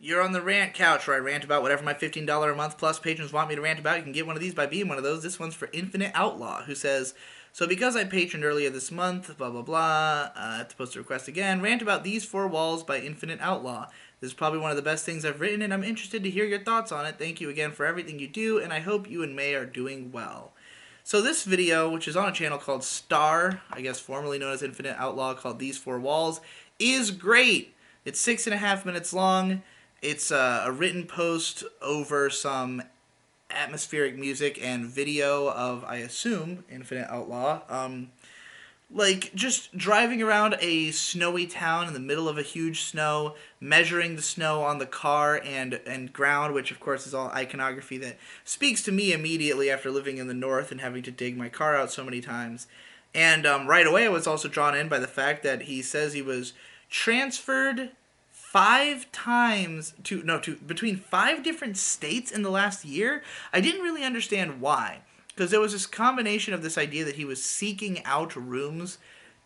You're on the rant couch where I rant about whatever my $15 a month plus patrons want me to rant about. You can get one of these by being one of those. This one's for Infinite Outlaw, who says, so because I patroned earlier this month, blah blah blah, I have to post a request again. Rant about These Four Walls by Infinite Outlaw. This is probably one of the best things I've written, and I'm interested to hear your thoughts on it. Thank you again for everything you do, and I hope you and May are doing well. So this video, which is on a channel called Star, I guess formerly known as Infinite Outlaw, called These Four Walls, is great. It's 6.5 minutes long. It's a written post over some atmospheric music and video of, I assume, Infinite Outlaw. Like, just driving around a snowy town in the middle of a huge snow, measuring the snow on the car and ground, which, of course, is all iconography that speaks to me immediately after living in the north and having to dig my car out so many times. And right away, I was also drawn in by the fact that he says he was transferred 5 times to between 5 different states in the last year. I didn't really understand why, because there was this combination of this idea that he was seeking out rooms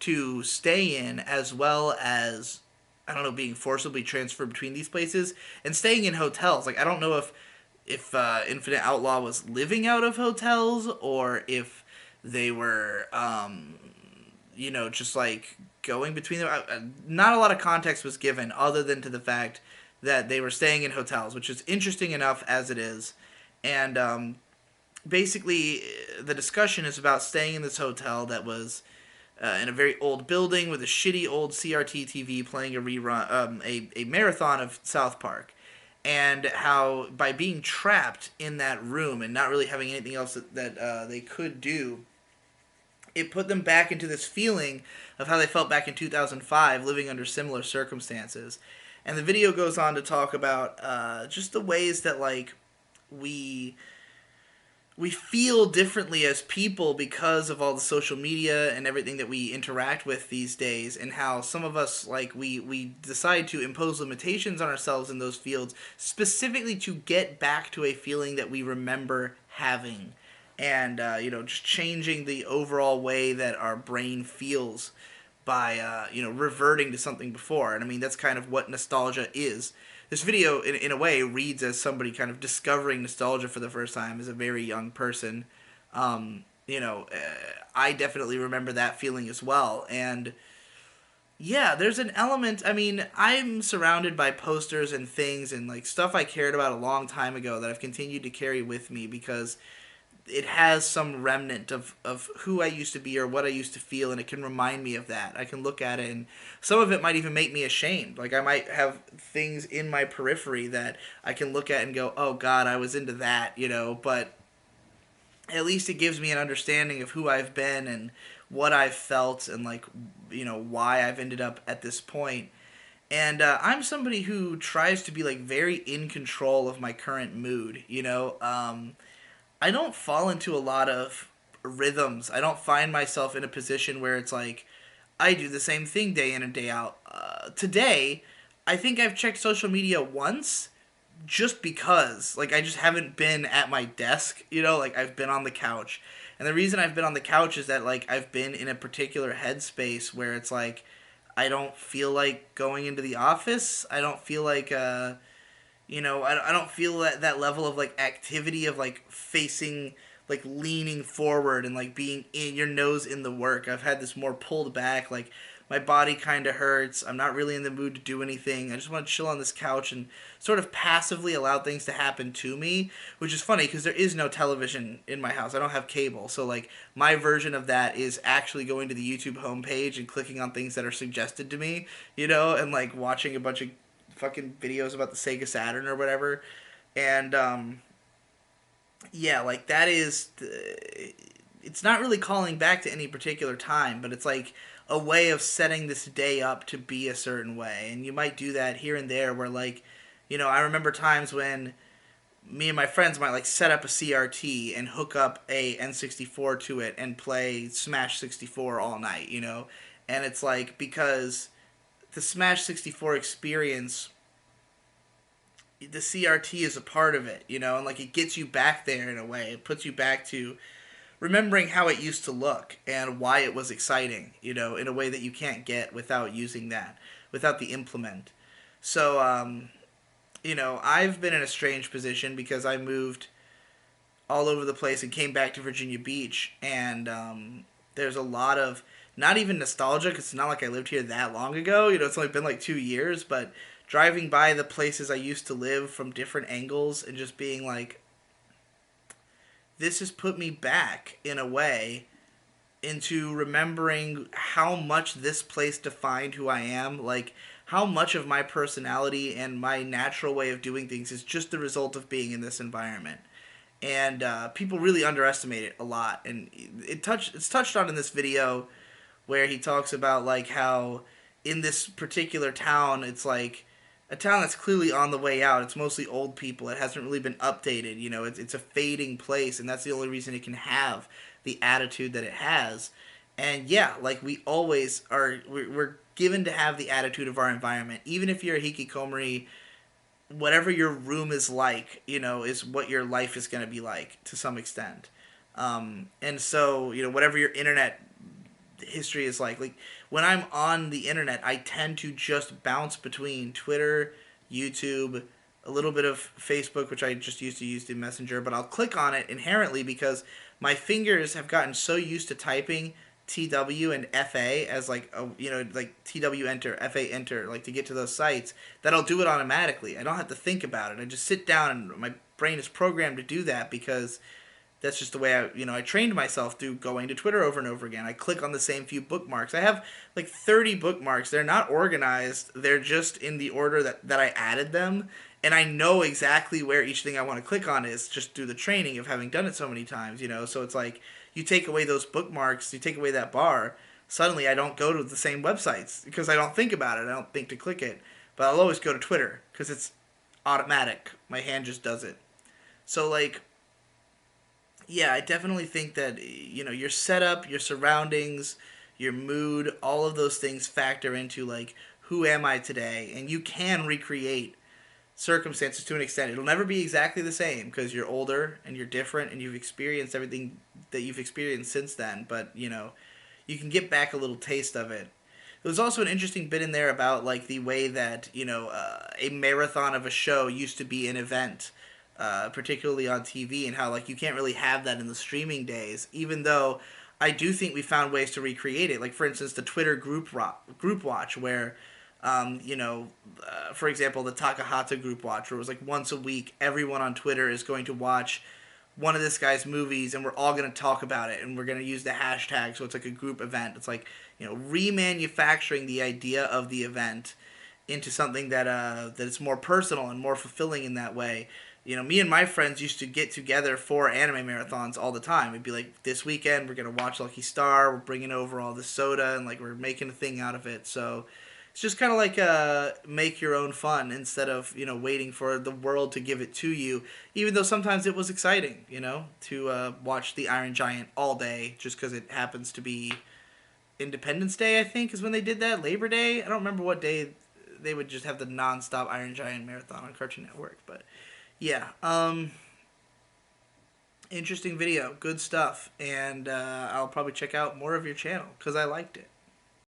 to stay in, as well as, I don't know, being forcibly transferred between these places and staying in hotels. Like, I don't know if Infinite Outlaw was living out of hotels, or if they were just like going between them. Not a lot of context was given other than to the fact that they were staying in hotels, which is interesting enough as it is. And basically, the discussion is about staying in this hotel that was in a very old building with a shitty old CRT TV playing a rerun, a marathon of South Park. And how by being trapped in that room and not really having anything else that they could do, it put them back into this feeling of how they felt back in 2005, living under similar circumstances. And the video goes on to talk about just the ways that, like, we feel differently as people because of all the social media and everything that we interact with these days, and how some of us, like, we decide to impose limitations on ourselves in those fields specifically to get back to a feeling that we remember having. And just changing the overall way that our brain feels by reverting to something before. And I mean, that's kind of what nostalgia is. This video, in a way, reads as somebody kind of discovering nostalgia for the first time as a very young person. I definitely remember that feeling as well. And yeah, there's an element. I mean, I'm surrounded by posters and things and, like, stuff I cared about a long time ago that I've continued to carry with me because it has some remnant of who I used to be or what I used to feel, and it can remind me of that. I can look at it, and some of it might even make me ashamed. Like, I might have things in my periphery that I can look at and go, oh God, I was into that, but at least it gives me an understanding of who I've been and what I've felt, and, like, why I've ended up at this point. And I'm somebody who tries to be, like, very in control of my current mood, I don't fall into a lot of rhythms. I don't find myself in a position where it's like I do the same thing day in and day out. Today, I think I've checked social media once just because. Like, I just haven't been at my desk, like, I've been on the couch. And the reason I've been on the couch is that, like, I've been in a particular headspace where it's like I don't feel like going into the office. I don't feel like I don't feel that level of, like, activity of, like, facing, like, leaning forward and, like, being in your nose in the work. I've had this more pulled back, like, my body kind of hurts. I'm not really in the mood to do anything. I just want to chill on this couch and sort of passively allow things to happen to me, which is funny because there is no television in my house. I don't have cable. So, like, my version of that is actually going to the YouTube homepage and clicking on things that are suggested to me, and, like, watching a bunch of fucking videos about the Sega Saturn or whatever. And yeah, like, that is it's not really calling back to any particular time, but it's like a way of setting this day up to be a certain way. And you might do that here and there where, like, I remember times when me and my friends might, like, set up a CRT and hook up a N64 to it and play Smash 64 all night, and it's like, because the Smash 64 experience, the CRT is a part of it, and, like, it gets you back there in a way. It puts you back to remembering how it used to look and why it was exciting, in a way that you can't get without using that, without the implement. So, I've been in a strange position because I moved all over the place and came back to Virginia Beach, and there's a lot of not even nostalgia because it's not like I lived here that long ago. It's only been like 2 years, but driving by the places I used to live from different angles and just being like, this has put me back in a way into remembering how much this place defined who I am. Like, how much of my personality and my natural way of doing things is just the result of being in this environment. And people really underestimate it a lot. And it's touched on in this video where he talks about like how in this particular town, it's like a town that's clearly on the way out. It's mostly old people. It hasn't really been updated. It's a fading place, and that's the only reason it can have the attitude that it has. And yeah, like we always are, we're given to have the attitude of our environment. Even if you're a hikikomori, whatever your room is like, is what your life is going to be like to some extent. And so, whatever your internet history is like when I'm on the internet, I tend to just bounce between Twitter, YouTube, a little bit of Facebook, which I just used to use the Messenger, but I'll click on it inherently because my fingers have gotten so used to typing TW and FA as like like TW enter, FA enter, like to get to those sites, that I'll do it automatically. I don't have to think about it. I just sit down and my brain is programmed to do that because that's just the way I trained myself through going to Twitter over and over again. I click on the same few bookmarks. I have like 30 bookmarks. They're not organized. They're just in the order that I added them. And I know exactly where each thing I want to click on is just through the training of having done it so many times. So it's like you take away those bookmarks, you take away that bar, suddenly I don't go to the same websites because I don't think about it. I don't think to click it. But I'll always go to Twitter because it's automatic. My hand just does it. So like yeah, I definitely think that your setup, your surroundings, your mood, all of those things factor into like who am I today, and you can recreate circumstances to an extent. It'll never be exactly the same because you're older and you're different and you've experienced everything that you've experienced since then, but you can get back a little taste of it. There was also an interesting bit in there about like the way that a marathon of a show used to be an event, particularly on TV, and how like you can't really have that in the streaming days. Even though I do think we found ways to recreate it, like for instance the Twitter group watch, where for example, the Takahata group watch, where it was like once a week, everyone on Twitter is going to watch one of this guy's movies and we're all going to talk about it and we're going to use the hashtag, so it's like a group event. It's like remanufacturing the idea of the event into something that is more personal and more fulfilling in that way. Me and my friends used to get together for anime marathons all the time. It'd be like, this weekend we're gonna watch Lucky Star. We're bringing over all this soda and like we're making a thing out of it. So it's just kind of like make your own fun instead of waiting for the world to give it to you. Even though sometimes it was exciting, to watch the Iron Giant all day just because it happens to be Independence Day. I think is when they did that. Labor Day. I don't remember what day they would just have the non-stop Iron Giant marathon on Cartoon Network, but yeah, interesting video, good stuff, and I'll probably check out more of your channel because I liked it.